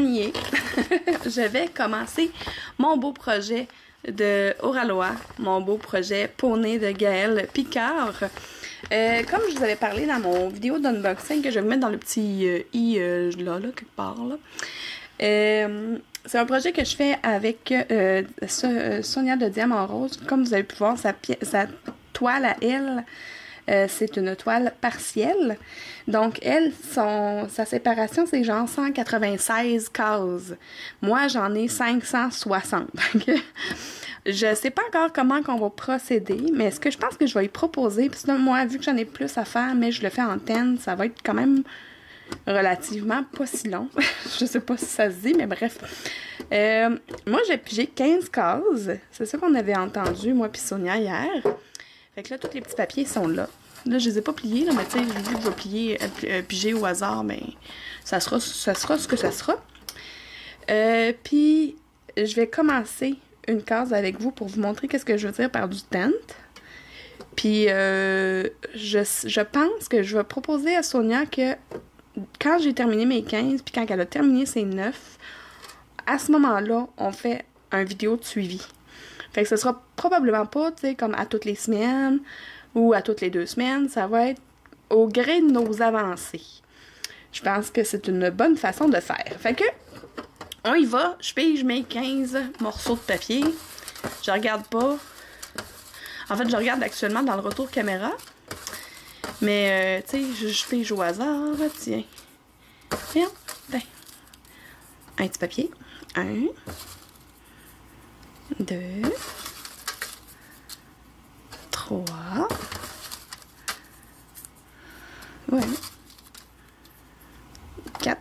on y est. Je vais commencer mon beau projet de Oraloa, mon beau projet poney de Gaëlle Picard. Comme je vous avais parlé dans mon vidéo d'unboxing, que je vais mettre dans le petit i là, quelque part, là. C'est un projet que je fais avec Sonia de Diamant Rose. Comme vous avez pu voir, sa toile à elle, c'est une toile partielle. Donc, elle, sa séparation, c'est genre 196 cases. Moi, j'en ai 560. Je sais pas encore comment qu'on va procéder, mais ce que je pense que je vais y proposer, puis sinon, moi, vu que j'en ai plus à faire, mais je le fais en antenne, ça va être quand même relativement pas si long. Je sais pas si ça se dit, mais bref. Moi, j'ai pigé 15 cases. C'est ça qu'on avait entendu, moi puis Sonia, hier. Fait que là, tous les petits papiers sont là. Là, je les ai pas pliés, là, mais tu sais, vu que je vais plier, piger au hasard, mais ça sera ce que ça sera. Puis, je vais commencer une case avec vous pour vous montrer qu'est-ce que je veux dire par du tent. Puis, je pense que je vais proposer à Sonia que quand j'ai terminé mes 15, puis quand elle a terminé ses 9, à ce moment-là, on fait un vidéo de suivi. Fait que ce sera probablement pas, tu sais, comme à toutes les semaines ou à toutes les 2 semaines. Ça va être au gré de nos avancées. Je pense que c'est une bonne façon de faire. Fait que, on y va. Je pige mes 15 morceaux de papier. Je regarde pas. En fait, je regarde actuellement dans le retour caméra. Mais, tu sais, je pige au hasard. Tiens. Tiens. Ben. Un petit papier. 1. 2. 3. Ouais. 4.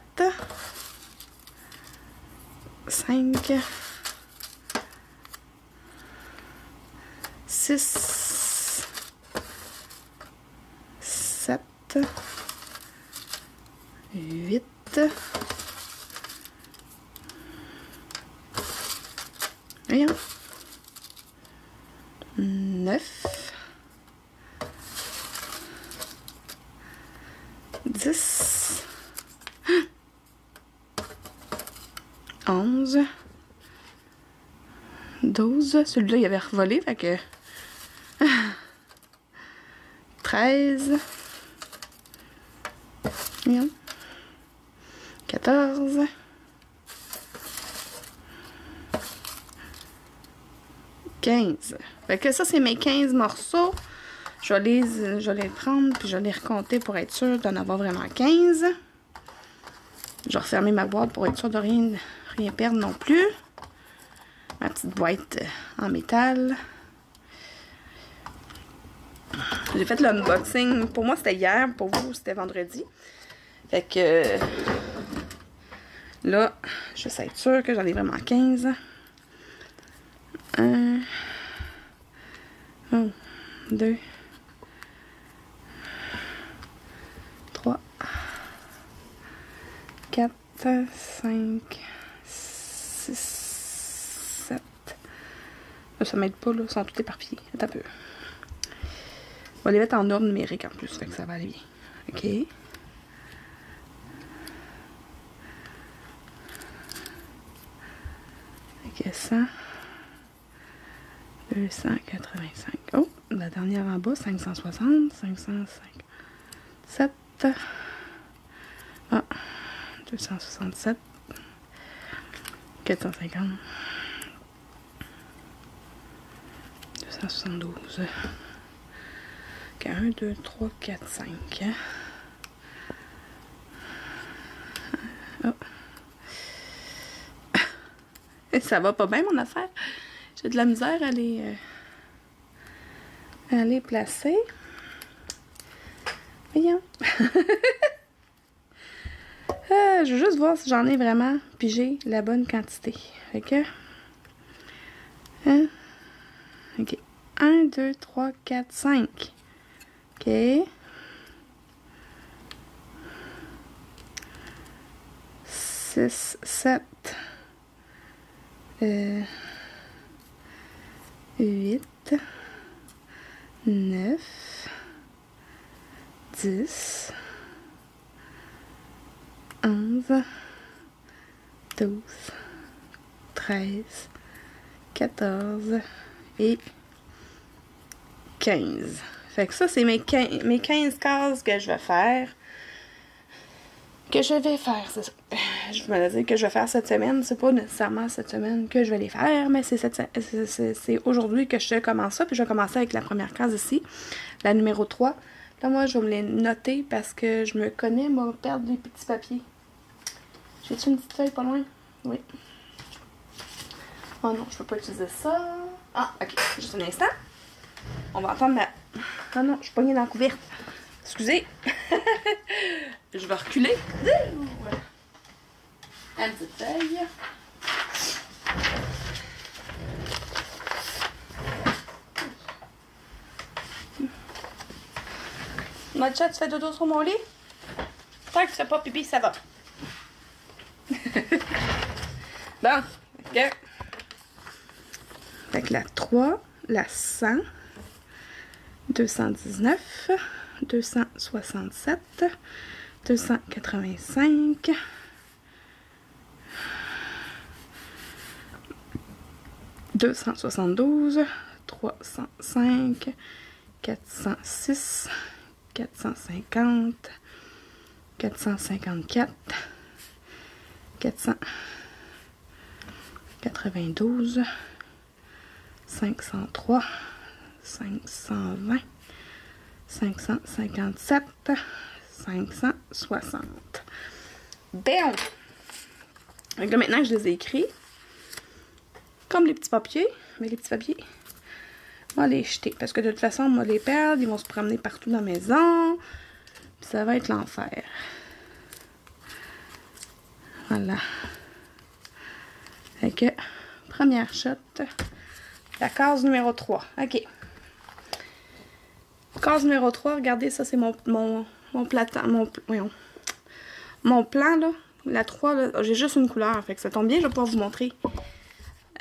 5. 6. 7. 8. 9. 10. 11. 12. Celui-là, il avait revolé, fait que... 13. 14. 15. Fait que ça, c'est mes 15 morceaux. Je vais les prendre, puis je vais les recompter pour être sûr d'en avoir vraiment 15. Je vais refermer ma boîte pour être sûr de rien perdre non plus. Ma petite boîte en métal. J'ai fait l'unboxing. Pour moi, c'était hier. Pour vous, c'était vendredi. Fait que... là, je vais être sûre que j'en ai vraiment 15. 1, 2, 3, 4, 5, 6, 7. Là, ça m'aide pas, là. Ils sont tous éparpillés. Attends un peu. On va les mettre en ordre numérique en plus, fait que ça va aller bien. OK. OK, 100. 285. Oh, la dernière en bas, 560, 557. Ah, 267. 450. 272. OK, 1, 2, 3, 4, 5. Oh. Ça va pas bien, mon affaire. J'ai de la misère à les placer. Voyons. Je veux juste voir si j'en ai vraiment pigé la bonne quantité. Fait que... OK. 1, 2, 3, 4, 5. OK. 6, 7. 8, 9, 10, 11, 12, 13, 14 et 15. Fait que ça, c'est mes 15 cases que je vais faire. C'est ça. Je me dis que je vais faire cette semaine. C'est pas nécessairement cette semaine que je vais les faire, mais c'est aujourd'hui que je commence ça. Puis je vais commencer avec la première case ici, la numéro 3. Là, moi, je vais me les noter parce que je me connais, moi, perdre les petits papiers. J'ai-tu une petite feuille pas loin? Oui. Oh non, je peux pas utiliser ça. Ah, ok. Juste un instant. On va entendre ma... Ah non, je suis pognée dans la couverte. Excusez. Je vais reculer. Une petite feuille. Ma chat, tu fais dodo sur mon lit? Tant que tu fais pas pipi, ça va. Bon, ok. Fait que la 3, la 100, 219, 267, 285, 272, 305, 406, 450, 454, 492, 503, 520, 557, 560. Bien! Donc là, maintenant que je les ai écrits, comme les petits papiers, mais les petits papiers, on va les jeter. Parce que de toute façon, on va les perdre, ils vont se promener partout dans la maison. Puis ça va être l'enfer. Voilà. Fait que, première shot, la case numéro 3. OK. Case numéro 3, regardez, ça c'est mon plan, là. La 3, là, j'ai juste une couleur. Fait que ça tombe bien, je vais pouvoir vous montrer.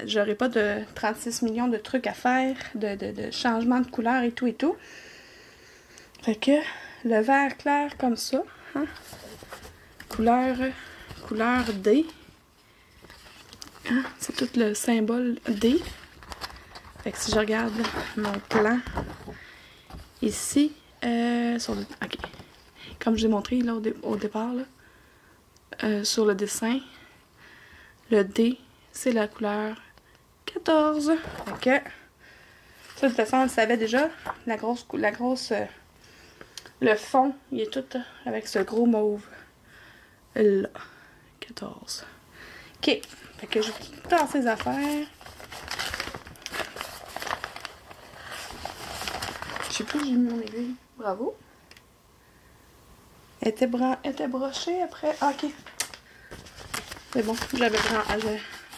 J'aurai pas de 36 millions de trucs à faire, de changements de couleur et tout et tout. Fait que, le vert clair comme ça, hein? Couleur D. Hein? C'est tout le symbole D. Fait que si je regarde mon plan ici, OK. Comme je l'ai montré là, au départ, là, sur le dessin, le D, c'est la couleur 14. OK. Ça, de toute façon, on le savait déjà. Le fond, il est tout avec ce gros mauve. Là. 14. OK. Fait que je vais tout dans ces affaires. Je sais plus où j'ai mis mon aiguille. Bravo. Elle était brochée après. Ah, OK. C'est bon.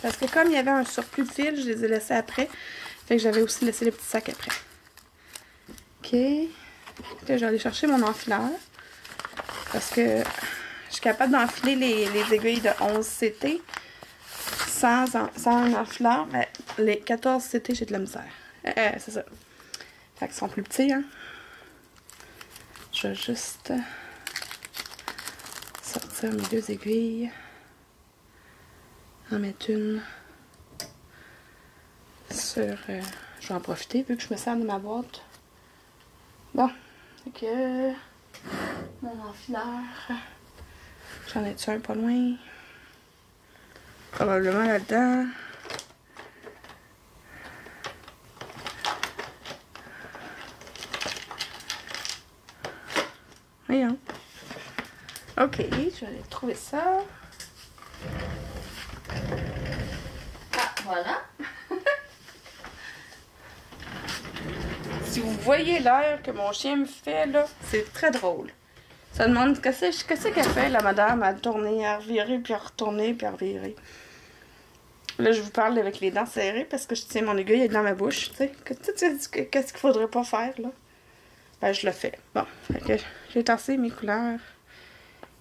Parce que comme il y avait un surplus de fil, je les ai laissés après. Fait que j'avais aussi laissé les petits sacs après. OK. Là, je vais aller chercher mon enfileur. Parce que je suis capable d'enfiler les aiguilles de 11 CT sans un enfileur. Mais les 14 CT, j'ai de la misère. C'est ça. Fait qu'ils sont plus petits, hein. Je vais juste sortir mes deux aiguilles. En mettre une sur... je vais en profiter vu que je me sers de ma boîte. Bon. Fait que... mon enfileur. J'en ai-tu un pas loin? Probablement là-dedans. Voyons. OK, je vais aller trouver ça. Ah, voilà. Si vous voyez l'heure que mon chien me fait, là, c'est très drôle. Ça demande qu'est-ce qu'elle fait, la madame, à tourner, à revirer, puis à retourner, puis à revirer. Là, je vous parle avec les dents serrées parce que je tiens mon aiguille dans ma bouche, tu sais. Qu'est-ce qu'il faudrait pas faire, là? Ben, je le fais. Bon, fait que j'ai tassé mes couleurs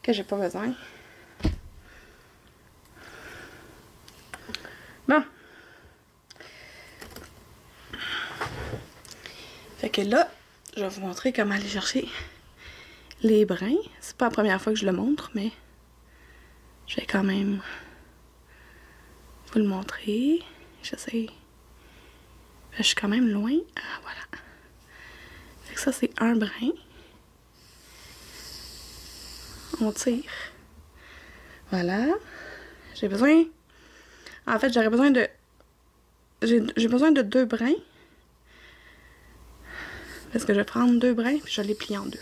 que j'ai pas besoin. Bon. Fait que là, je vais vous montrer comment aller chercher les brins. C'est pas la première fois que je le montre, mais je vais quand même vous le montrer. J'essaie. Je suis quand même loin. Ah, voilà. Fait que ça, c'est un brin. On tire. Voilà. J'ai besoin... En fait, j'aurais besoin de... J'ai besoin de 2 brins. Parce que je vais prendre 2 brins puis je vais les plier en 2.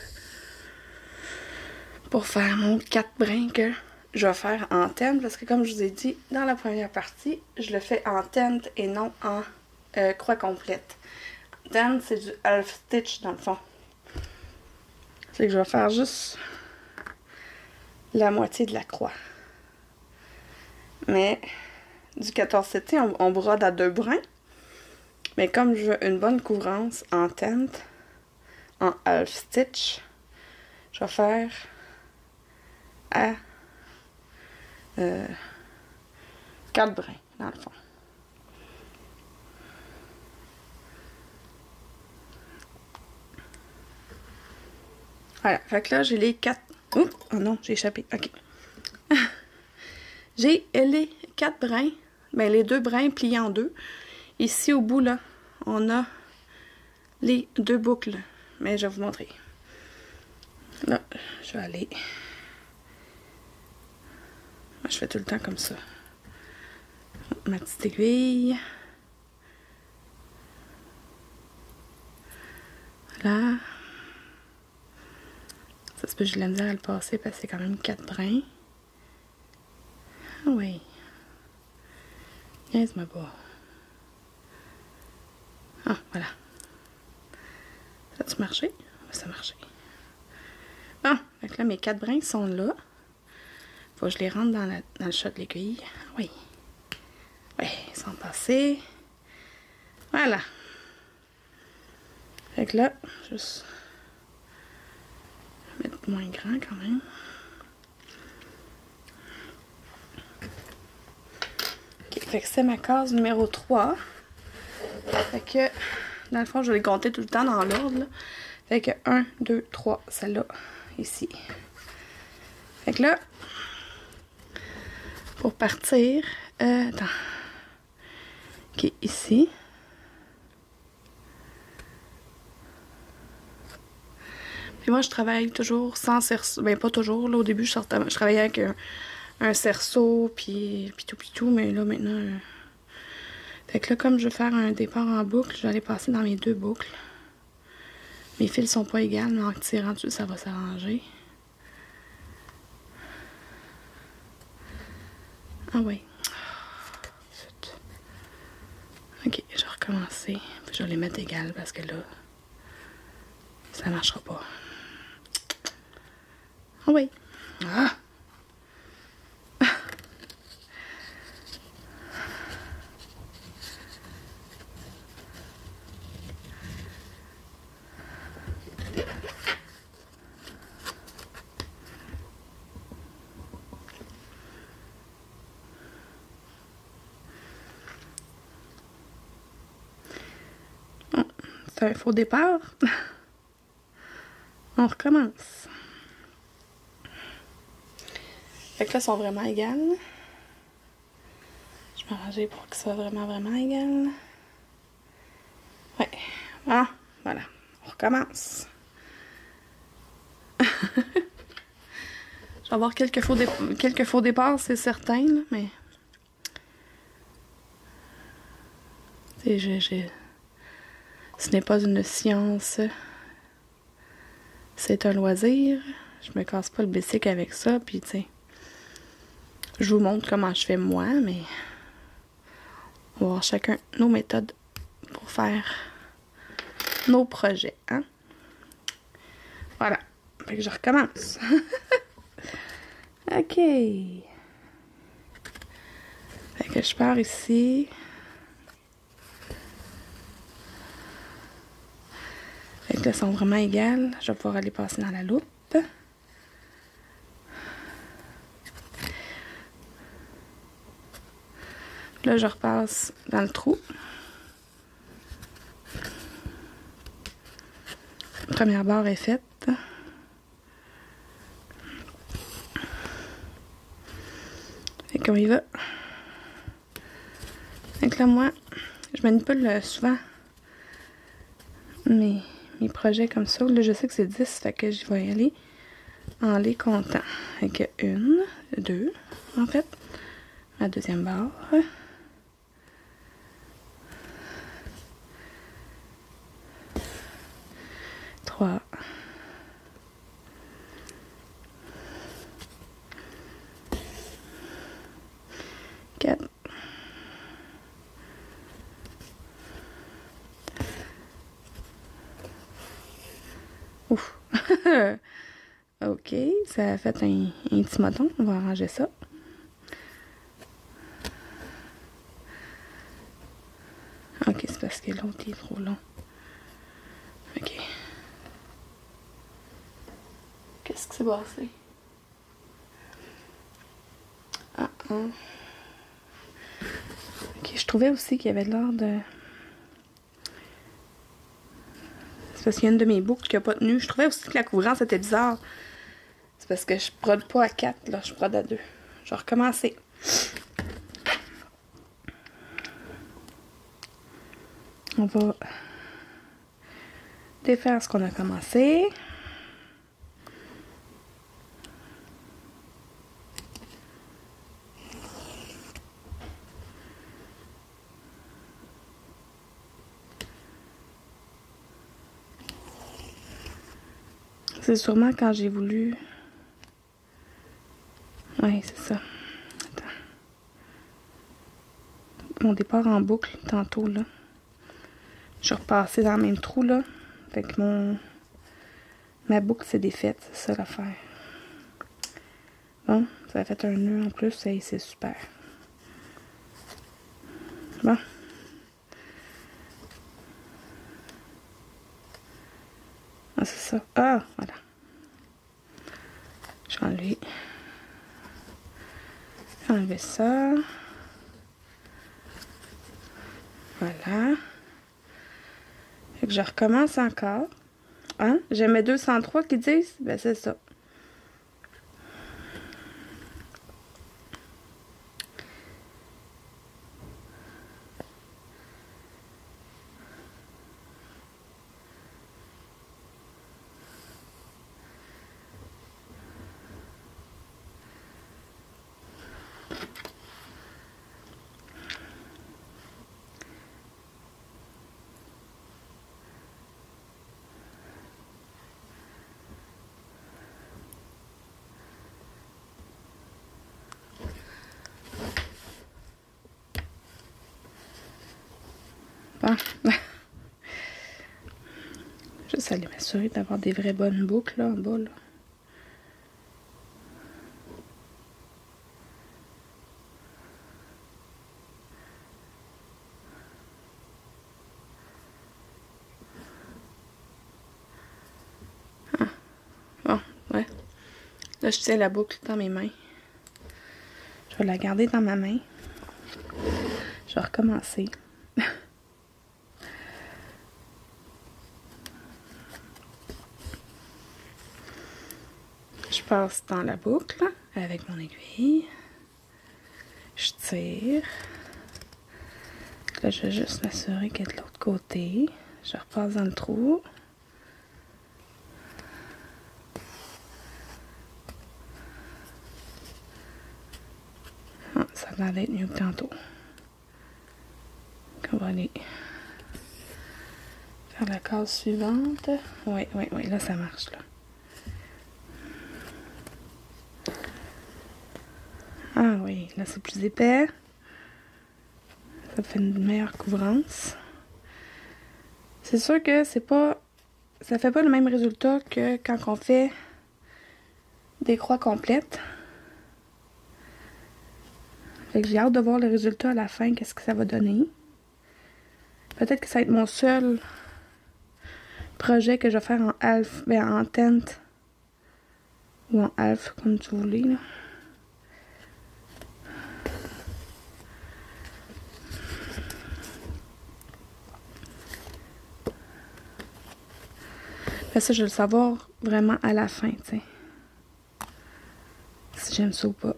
Pour faire mon 4 brins que je vais faire en tente. Parce que comme je vous ai dit dans la première partie, je le fais en tente et non en croix complète. Tente, c'est du half stitch dans le fond. C'est que je vais faire juste la moitié de la croix. Mais du 14-7, on brode à 2 brins. Mais comme je veux une bonne couvrance en tente, en half stitch, je vais faire à 4 brins dans le fond. Voilà, fait que là j'ai les 4... Oups, oh non, j'ai échappé, ok. J'ai les 4 brins, ben les 2 brins pliés en 2. Ici au bout là, on a les 2 boucles, mais je vais vous montrer. Là, je vais aller... Je fais tout le temps comme ça. Ma petite aiguille. Voilà. Ça se peut que j'ai de la misère à le passer parce que c'est quand même 4 brins. Ah oui. Niaise-moi pas. Ah, voilà. Ça a-tu marché? Oui, ça a marché. Bon, donc là, mes 4 brins sont là. Faut que je les rentre dans le chat de l'aiguille. Oui. Oui, ils sont passés. Voilà. Fait que là, juste mettre moins grand quand même. Ok, fait que c'est ma case numéro 3. Fait que, dans le fond, je vais les compter tout le temps dans l'ordre. Fait que 1, 2, 3, celle-là, ici. Fait que là, pour partir, attends. Ok, ici. Puis moi, je travaille toujours sans cerceau. Ben, pas toujours. Là, au début, je travaillais avec un cerceau, puis tout, mais là, maintenant... Fait que là, comme je veux faire un départ en boucle, je vais aller passer dans mes 2 boucles. Mes fils sont pas égales, mais en tirant dessus, ça va s'arranger. Ah oui. Ok, je vais recommencer. Puis je vais les mettre égales parce que là, ça marchera pas. Ah oui. Ah! C'est un faux départ. On recommence. Fait que là, ils sont vraiment égales. Je vais m'arranger pour qu'ils soient vraiment égales. Ouais. Ah, voilà. On recommence. Je vais avoir quelques faux départs, c'est certain, là, mais... Ce n'est pas une science. C'est un loisir. Je me casse pas le bicycle avec ça, puis tu sais... Je vous montre comment je fais moi, mais... On va voir chacun nos méthodes pour faire nos projets, hein? Voilà. Fait que je recommence. OK. Fait que je pars ici. Fait que là, elles sont vraiment égales. Je vais pouvoir aller passer dans la loupe. Là, je repasse dans le trou. La première barre est faite. Et qu'on y va. Donc là, moi, je manipule souvent mes projets comme ça. Là, je sais que c'est 10, fait que je vais y aller en les comptant. Fait que 1, 2, en fait. Ma deuxième barre. 3. 4. 'Ouf! Ok, ça a fait un petit moton. On va arranger ça. Ok, c'est parce que l'autre est trop long. Ok. Qu'est-ce qui s'est passé? Ah. Ok, je trouvais aussi qu'il y avait l'air de... C'est parce qu'il y a une de mes boucles qui n'a pas tenu. Je trouvais aussi que la couvrance était bizarre. C'est parce que je brode pas à 4, là, je brode à 2. Je vais recommencer. On va défaire ce qu'on a commencé. C'est sûrement quand j'ai voulu... Oui, c'est ça. Attends. Mon départ en boucle, tantôt, là. Je suis repassée dans le même trou, là. Fait que ma boucle s'est défaite, c'est ça l'affaire. Bon, ça a fait un nœud en plus, et c'est super. Bon. Ah, c'est ça. Ah, voilà. Je vais enlever ça. Voilà. Fait que je recommence encore. Hein? J'ai mes 203 qui disent? Ben, c'est ça. Bon. Juste aller m'assurer d'avoir des vraies bonnes boucles là en bas là. Ah. Bon, ouais. Là, je tiens la boucle dans mes mains. Je vais la garder dans ma main. Je vais recommencer. Je passe dans la boucle avec mon aiguille. Je tire. Là, je vais juste m'assurer qu'elle est de l'autre côté. Je repasse dans le trou. Ah, ça va être mieux que tantôt. On va aller faire la case suivante. Oui, là ça marche là. Ah oui, là c'est plus épais. Ça fait une meilleure couvrance. C'est sûr que ça fait pas le même résultat que quand on fait des croix complètes. Fait que j'ai hâte de voir le résultat à la fin, qu'est-ce que ça va donner. Peut-être que ça va être mon seul projet que je vais faire en half, en tent ou en half, comme tu voulais là. Ça, je vais le savoir vraiment à la fin, tu sais. Si j'aime ça ou pas.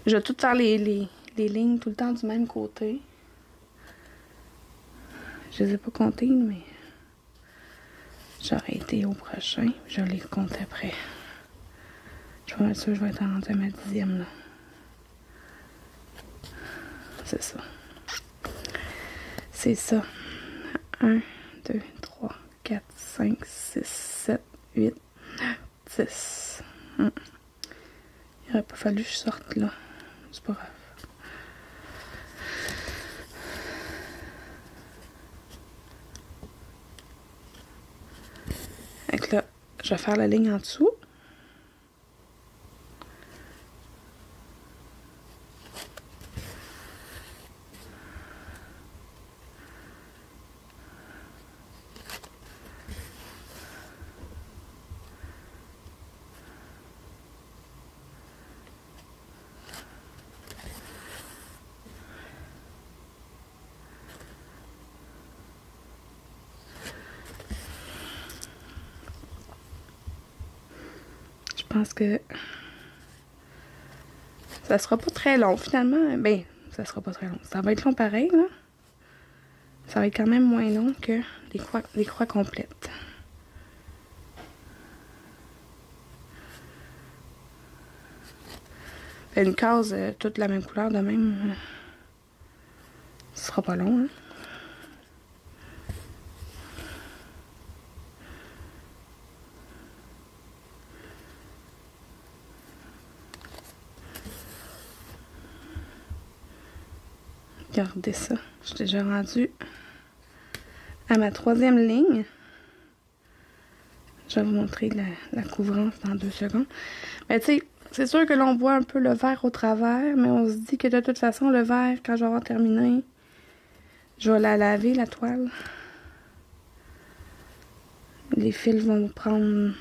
Je vais tout faire les les lignes tout le temps du même côté. Je les ai pas comptées, mais j'aurais été au prochain. Je les compte après. Je vais être sûre que je vais être rendue à ma 10e, là. C'est ça. C'est ça. 1, 2, 3, 4, 5, 6, 7, 8, 9, 10. Il aurait pas fallu que je sorte là. C'est pas grave. Donc là, je vais faire la ligne en dessous. Je pense que ça sera pas très long finalement. Ben, ça sera pas très long. Ça va être long pareil, là. Ça va être quand même moins long que les croix complètes. Une case toute la même couleur de même, ce sera pas long, hein. Regardez ça. Je suis déjà rendue à ma 3e ligne. Je vais vous montrer la couvrance dans 2 secondes. Mais tu sais, c'est sûr que l'on voit un peu le vert au travers, mais on se dit que de toute façon, le vert, quand je vais avoir terminé, je vais la laver, la toile. Les fils vont prendre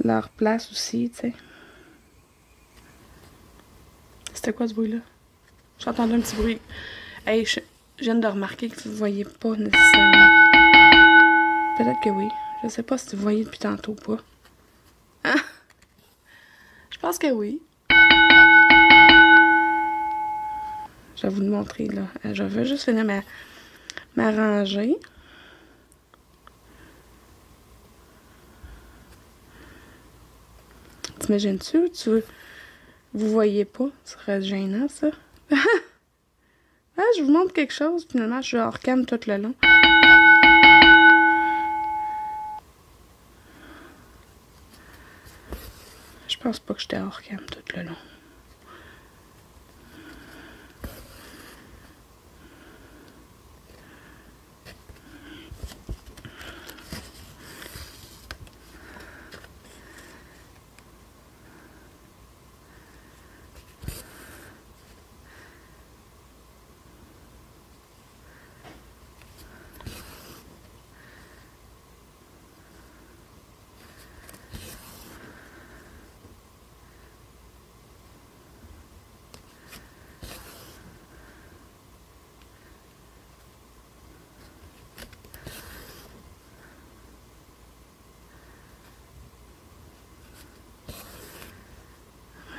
leur place aussi, tu sais. C'était quoi ce bruit-là? J'ai entendu un petit bruit. Hey, je viens de remarquer que vous ne voyez pas nécessairement. Peut-être que oui. Je sais pas si vous voyez depuis tantôt ou pas. Hein? Je pense que oui. Je vais vous le montrer, là. Je veux juste finir ma rangée. T'imagines-tu? Vous voyez pas? Ce serait gênant, ça. Ah, je vous montre quelque chose. Finalement, je suis hors cam tout le long. Je pense pas que j'étais hors cam tout le long.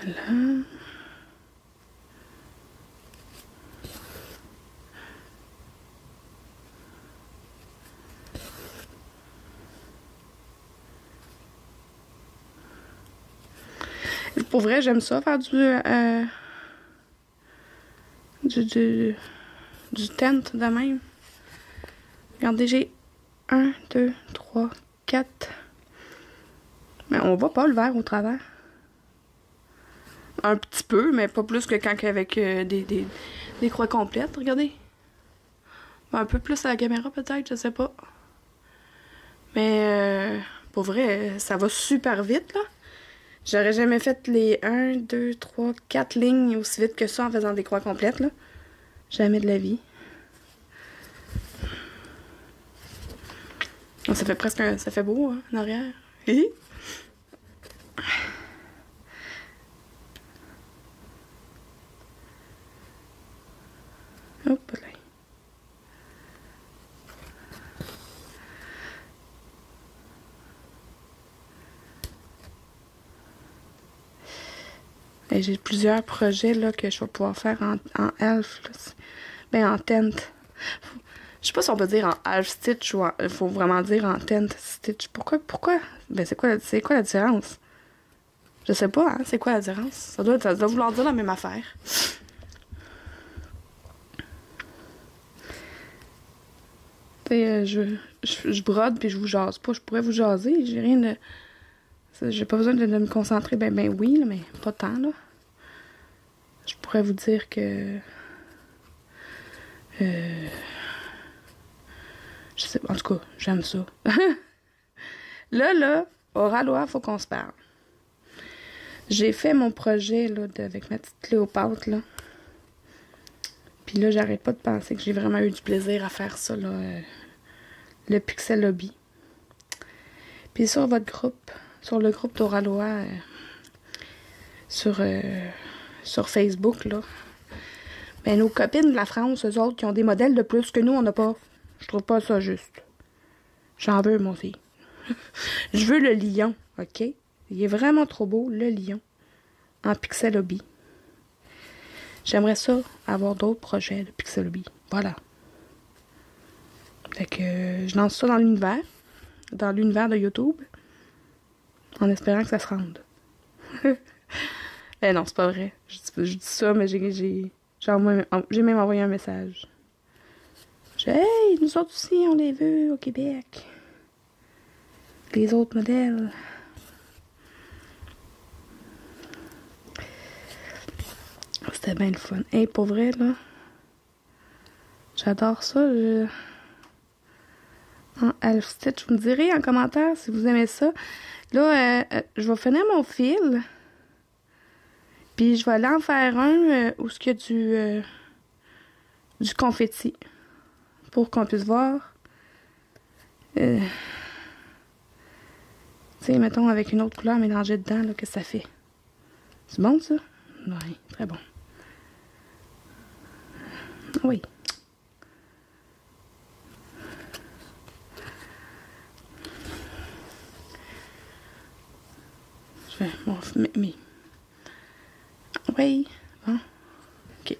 Voilà. Pour vrai, j'aime ça faire du tent de même. Regardez, j'ai 1, 2, 3, 4. Mais on voit pas le vert au travers. Un petit peu, mais pas plus que quand avec des croix complètes. Regardez. Un peu plus à la caméra peut-être, je sais pas. Mais pour vrai, ça va super vite là. J'aurais jamais fait les 1, 2, 3, 4 lignes aussi vite que ça en faisant des croix complètes là. Jamais de la vie. Oh, ça fait presque ça fait beau hein, en arrière. Hop là. Et j'ai plusieurs projets là, que je vais pouvoir faire en elf. Là. Ben, en tent. Je sais pas si on peut dire en elf stitch ou il faut vraiment dire en tent stitch. Pourquoi? Ben, c'est quoi la différence? Je sais pas, hein? C'est quoi la différence? Ça doit vouloir dire la même affaire. Je brode puis je vous jase pas. Je pourrais vous jaser. J'ai rien de. J'ai pas besoin de me concentrer. Ben oui, là, mais pas tant, là. Je pourrais vous dire que. Je sais pas. En tout cas, j'aime ça. Là, au Ralois, faut qu'on se parle. J'ai fait mon projet, là, avec ma petite Cléopâtre, là. Puis là, j'arrête pas de penser que j'ai vraiment eu du plaisir à faire ça, là. Le Pixel Lobby. Puis sur votre groupe, sur le groupe d'Oralois, sur Facebook, là, ben nos copines de la France, eux autres, qui ont des modèles de plus que nous, on n'a pas. Je trouve pas ça juste. J'en veux, moi aussi. Je veux le lion, OK? Il est vraiment trop beau, le lion, en Pixel Lobby. J'aimerais ça avoir d'autres projets de Pixel Lobby. Voilà. Fait que je lance ça dans l'univers de YouTube, en espérant que ça se rende. Non, c'est pas vrai. Je dis ça, mais j'ai même envoyé un message. Hey, nous autres aussi, on les veut au Québec. Les autres modèles. C'était bien le fun. Hey, pour vrai, là, j'adore ça. En Elf Stitch, vous me direz en commentaire si vous aimez ça. Là, je vais finir mon fil. Puis je vais aller en faire un où il y a du confetti. Pour qu'on puisse voir. Tu sais, mettons avec une autre couleur mélangée dedans, là, que ça fait. C'est bon, ça? Oui, très bon. Oui. Je vais... mais... Oui. Bon. OK.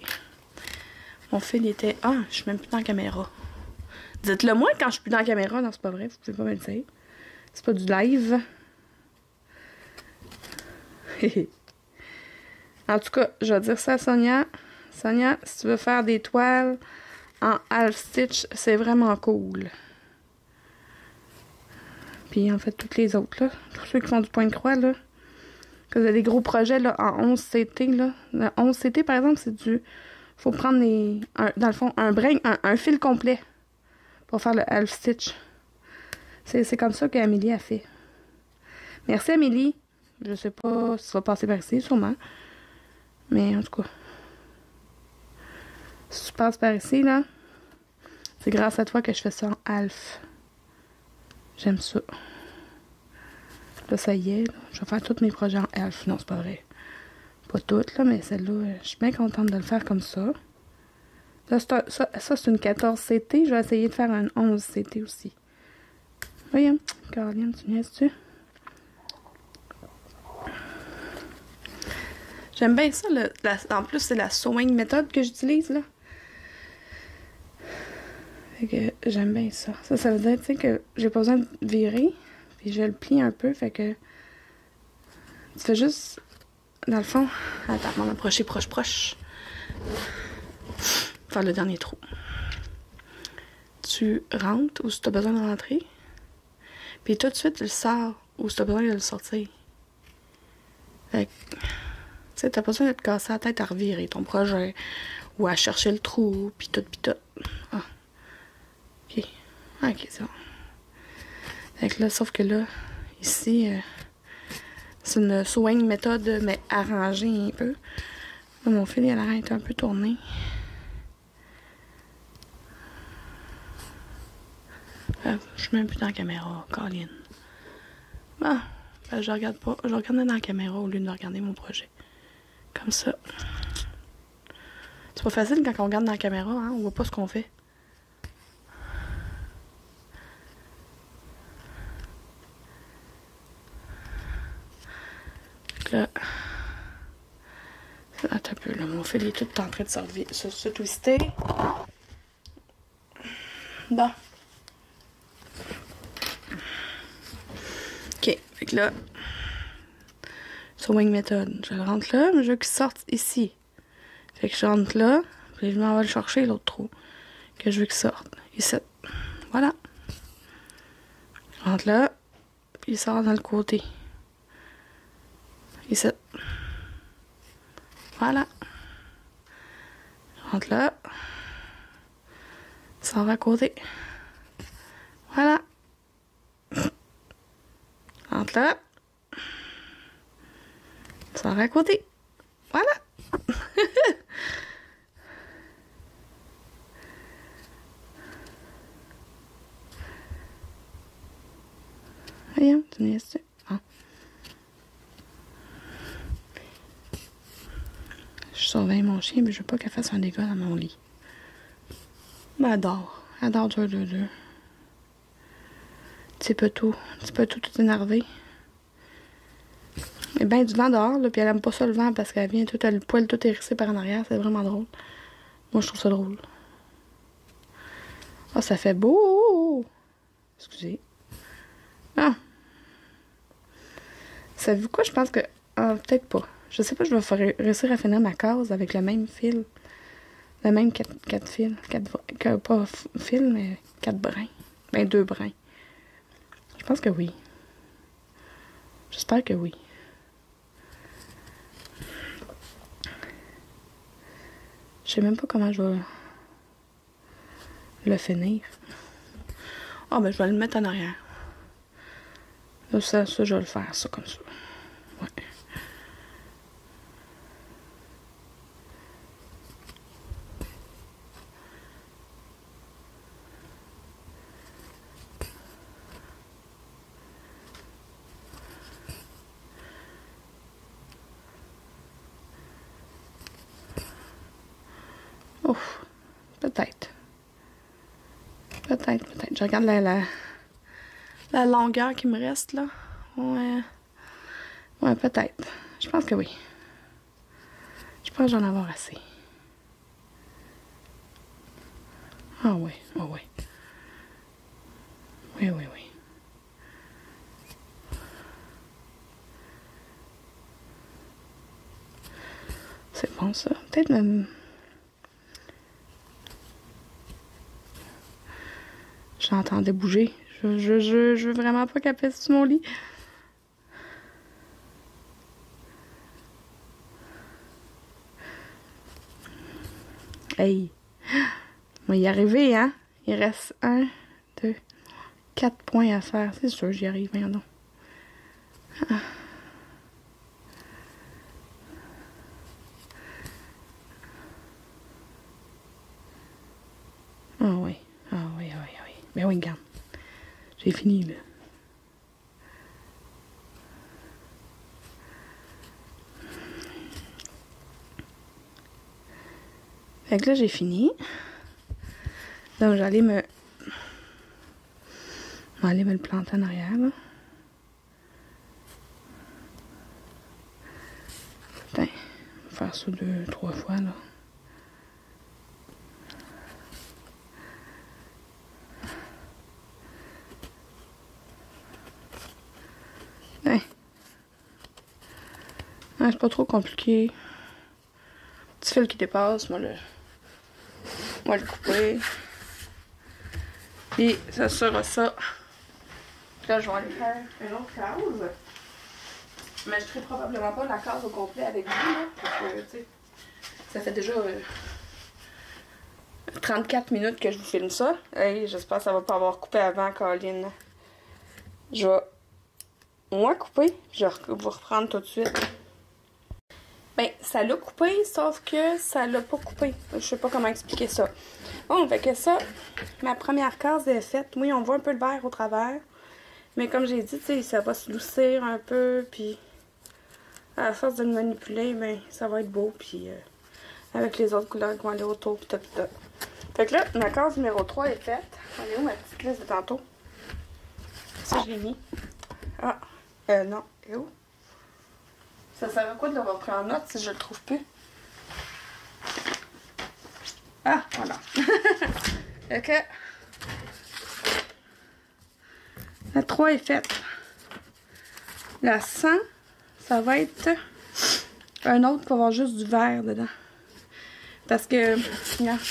Mon fil était... Ah, je suis même plus dans la caméra. Dites-le moi quand je suis plus dans la caméra. Non, c'est pas vrai. Vous pouvez pas me le dire. C'est pas du live. En tout cas, je vais dire ça à Sonia. Sonia, si tu veux faire des toiles en half stitch, c'est vraiment cool. Puis en fait, toutes les autres, là. Tous ceux qui font du point de croix, là. Que vous avez des gros projets, là, en 11 CT, là. Le 11 CT, par exemple, c'est du... Faut prendre dans le fond, un fil complet pour faire le half stitch. C'est comme ça qu'Amélie a fait. Merci, Amélie. Je sais pas si ça va passer par ici, sûrement. Mais en tout cas, si tu passes par ici, là, c'est grâce à toi que je fais ça en half. J'aime ça. Là, ça y est, là, je vais faire tous mes projets en half. Non, c'est pas vrai. Pas toutes, là, mais celle-là, je suis bien contente de le faire comme ça. Là, ça c'est une 14 CT. Je vais essayer de faire un 11 CT aussi. Voyons, Caroline, tu niaises-tu? J'aime bien ça. En plus, c'est la sewing méthode que j'utilise, là. Fait que j'aime bien ça. Ça veut dire, tu sais, que j'ai pas besoin de virer. Puis je le plie un peu, fait que... Tu fais juste... Dans le fond... Attends, on va m'approcher proche. Faire le dernier trou. Tu rentres où tu as besoin de rentrer. Puis tout de suite, tu le sors où tu as besoin de le sortir. Fait que... Tu sais, t'as pas besoin de te casser la tête à revirer ton projet ou à chercher le trou, pis tout. Ah. OK. OK, c'est bon. Fait que là, sauf que là, ici, c'est une sewing méthode, mais arrangée un peu. Là, mon fil, il a l'air un peu tourné. Je suis même plus dans la caméra, Caroline. Bon, ben, je regarde pas. Je regarde dans la caméra au lieu de regarder mon projet. Comme ça. C'est pas facile quand on regarde dans la caméra, hein? On voit pas ce qu'on fait. Là, Attends un peu, là, mon fil est tout en train de se twister. Bon. Ok, fait que là, sewing method, je le rentre là, mais je veux qu'il sorte ici. Fait que je rentre là, puis je m'en vais le chercher, l'autre trou, que je veux qu'il sorte. Ici. Voilà. Je rentre là, puis il sort dans le côté. Ici. Voilà. Je rentre là. Il sort à côté. Voilà. Je rentre là. Il sort à côté. Voilà. Voyons, tu niaises-tu? Ah. Je surveille mon chien, mais je veux pas qu'elle fasse un dégât dans mon lit. Mais elle adore. Elle adore dur. Tu peux tout énervé. Il y a bien du vent dehors, là, puis elle aime pas ça le vent parce qu'elle vient le poil tout hérissé par en arrière. C'est vraiment drôle. Moi, je trouve ça drôle. Ah, ça fait beau! Excusez. Ah! Savez-vous quoi? Je pense que... Ah, peut-être pas. Je sais pas, je vais réussir à finir ma case avec le même fil. Le même 4 fils. Pas fils, mais 4 brins. Ben, 2 brins. Je pense que oui. J'espère que oui. Je sais même pas comment je vais le finir. Ah, ben, je vais le mettre en arrière. Là, ça, je vais le faire, ça, comme ça. Ouais. Ouf, peut-être. Peut-être. Je regarde la longueur qui me reste, là. Ouais, peut-être. Je pense que oui. Je pense que j'en avoir assez. Ah oui, ah oui. Oui. C'est bon, ça. Peut-être même... J'entendais bouger. Je veux vraiment pas qu'elle pèse sur mon lit. Hey! On va y arriver, hein? Il reste 1, 2, 4 points à faire. C'est sûr, j'y arrive, voyons donc. Ah. Ah oui. Mais oui, regarde. J'ai fini, là. Fait que là, j'ai fini. Donc, j'allais me le planter en arrière, là. Putain, on va faire ça 2, 3 fois, là. Ouais, c'est pas trop compliqué. Petit fil qui dépasse, moi le couper. Et ça sera ça. Là, je vais aller faire une autre case. Mais je ferai probablement pas la case au complet avec vous, là. Parce que, tu sais, ça fait déjà 34 minutes que je vous filme ça. Et j'espère que ça va pas avoir coupé avant, Colline. Je vais moi couper, je vais vous reprendre tout de suite. Ben, ça l'a coupé, sauf que ça l'a pas coupé. Je sais pas comment expliquer ça. Bon, fait que ça, ma première case est faite. Oui, on voit un peu le verre au travers. Mais comme j'ai dit, tu sais, ça va se lucir un peu, puis à la force de le manipuler, ben, ça va être beau, puis avec les autres couleurs qui vont aller autour, pis tout. Fait que là, ma case numéro 3 est faite. Elle est où ma petite liste de tantôt? Ça, je l'ai mis. Ah, non. Et où? Ça sert à quoi de l'avoir pris en note si je le trouve plus? Ah, voilà. Ok. La 3 est faite. La 100, ça va être un autre pour avoir juste du vert dedans. Parce que, regarde,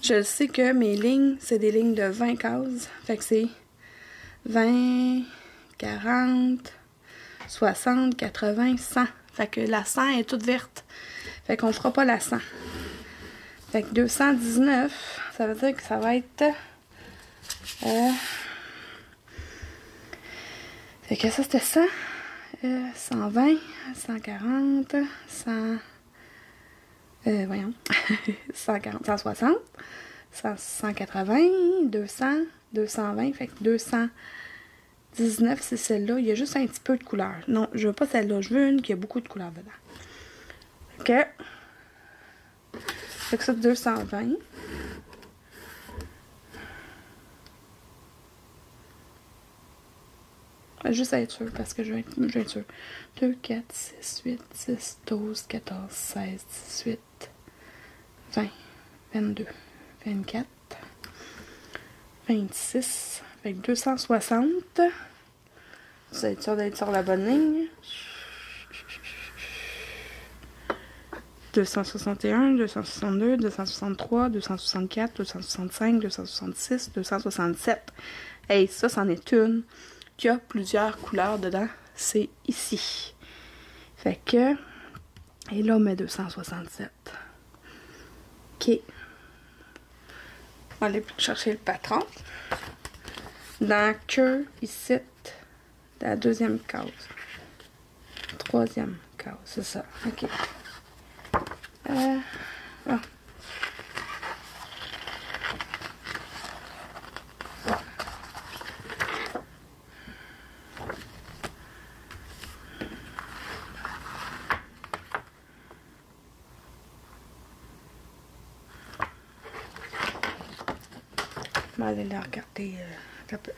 je sais que mes lignes, c'est des lignes de 20 cases. Fait que c'est 20, 40, 60, 80, 100. Fait que la 100 est toute verte. Fait qu'on fera pas la 100. Fait que 219, ça veut dire que ça va être... fait que ça, c'était ça. 120, 140, 100... voyons. 140, 160, 180, 200, 220. Fait que 219, c'est celle-là. Il y a juste un petit peu de couleur. Non, je veux pas celle-là. Je veux une qui a beaucoup de couleur dedans. OK. Fait que ça, 220. Juste à être sûr, parce que je vais être sûr. 2, 4, 6, 8, 10, 12, 14, 16, 18, 20, 22, 24, 26. Fait que 260. Vous êtes sûr d'être sur la bonne ligne. 261, 262, 263, 264, 265, 266, 267. Hey, ça, c'en est une qui a plusieurs couleurs dedans. C'est ici. Fait que... Et là, on met 267. OK. On va aller chercher le patron. Dans que, ici, la deuxième case. Troisième case, c'est ça. OK. Bon. On va aller la regarder un peu.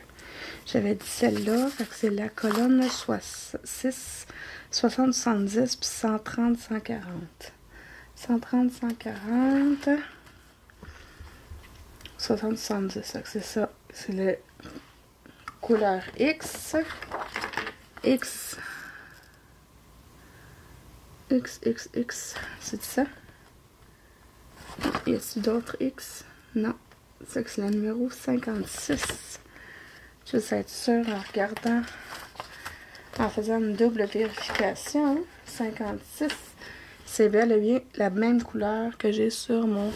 J'avais dit celle-là, fait que c'est la colonne 6, 60, 70, puis 130, 140. 130, 140, 60, 70, c'est ça. C'est la couleur X. X. X, X, X. C'est ça? Y a-t-il d'autres X? Non. C'est le numéro 56. Je vais être sûre en regardant, en faisant une double vérification. 56. C'est bel et bien la même couleur que j'ai sur mon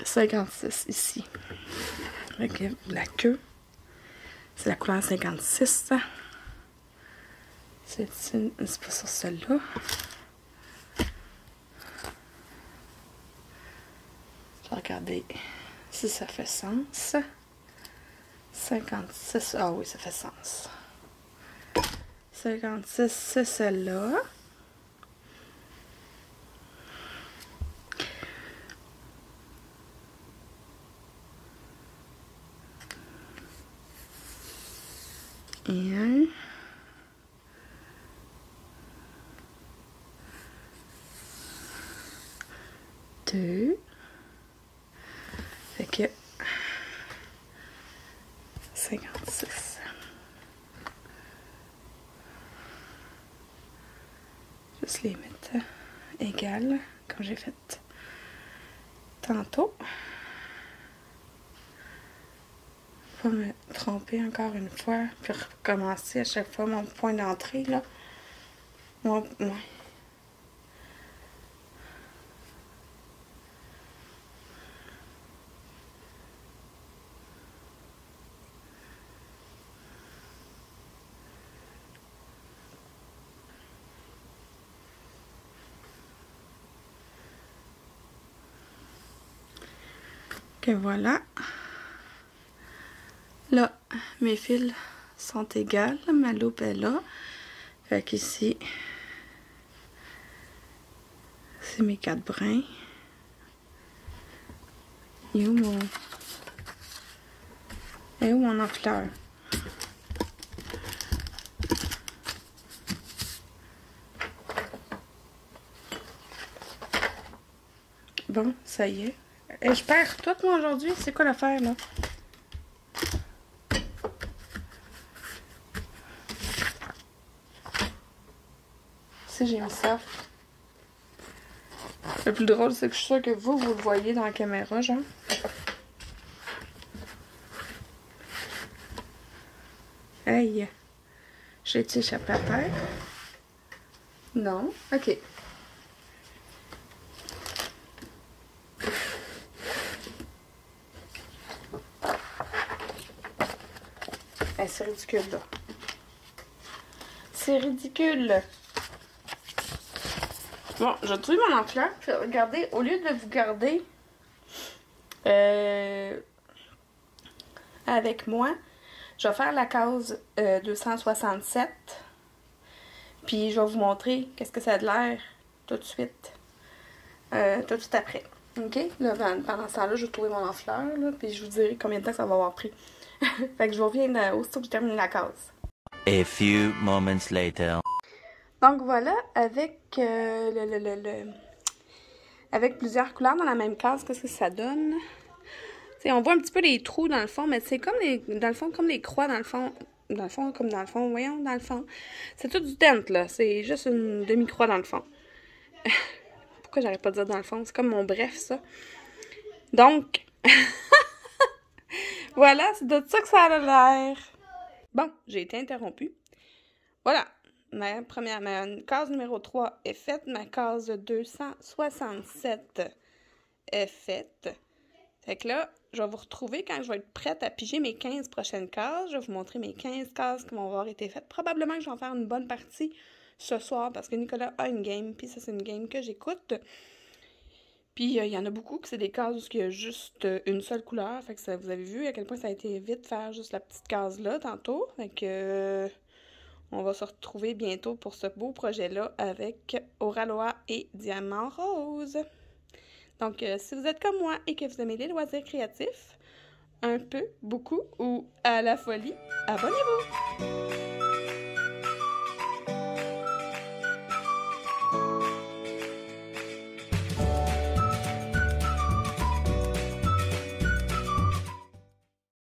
56 ici. Avec la queue. C'est la couleur 56. C'est pas sur celle-là. Je vais regarder si ça fait sens. 56. Ah oui, ça fait sens. 56, c'est celle-là. Et un. Deux. Fait que 56. Juste les mettre égales, comme j'ai fait tantôt. Pas me tromper encore une fois, puis recommencer à chaque fois mon point d'entrée, là. Ouais. Que voilà. Là, mes fils sont égales. Ma loupe est là. Fait qu'ici, c'est mes 4 brins. Et où mon enfleur? Bon, ça y est. Et je perds tout, moi, aujourd'hui. C'est quoi l'affaire, là? Si j'ai mis ça. Le plus drôle, c'est que je suis sûre que vous le voyez dans la caméra, genre. Hey! J'ai-tu échappé à terre? Non? Ok. Hey, c'est ridicule, là. C'est ridicule! Bon, je vais trouver mon enfleur. Regardez, au lieu de vous garder avec moi, je vais faire la case 267. Puis je vais vous montrer qu'est-ce que ça a de l'air tout de suite. Tout de suite après. OK? Là, pendant ce temps-là, je vais trouver mon enfleur, là, puis je vous dirai combien de temps ça va avoir pris. Fait que je vous reviens aussitôt que je termine la case. A few moments later. Donc voilà, avec avec plusieurs couleurs dans la même case, qu'est-ce que ça donne? T'sais, on voit un petit peu les trous dans le fond, mais c'est comme dans le fond, comme les croix dans le fond. Dans le fond, comme dans le fond, voyons, dans le fond. C'est tout du tent, là. C'est juste une demi-croix dans le fond. Pourquoi j'arrête pas de dire dans le fond? C'est comme mon bref, ça. Donc, voilà, c'est de ça que ça a l'air. Bon, j'ai été interrompue. Voilà. Ma case numéro 3 est faite. Ma case 267 est faite. Fait que là, je vais vous retrouver quand je vais être prête à piger mes 15 prochaines cases. Je vais vous montrer mes 15 cases qui vont avoir été faites. Probablement que je vais en faire une bonne partie ce soir parce que Nicolas a une game. Puis ça, c'est une game que j'écoute. Puis il y en a beaucoup que c'est des cases où il y a juste une seule couleur. Fait que ça, vous avez vu à quel point ça a été vite de faire juste la petite case-là tantôt. Fait que... on va se retrouver bientôt pour ce beau projet-là avec Oraloa et Diamant Rose. Donc, si vous êtes comme moi et que vous aimez les loisirs créatifs, un peu, beaucoup ou à la folie, abonnez-vous!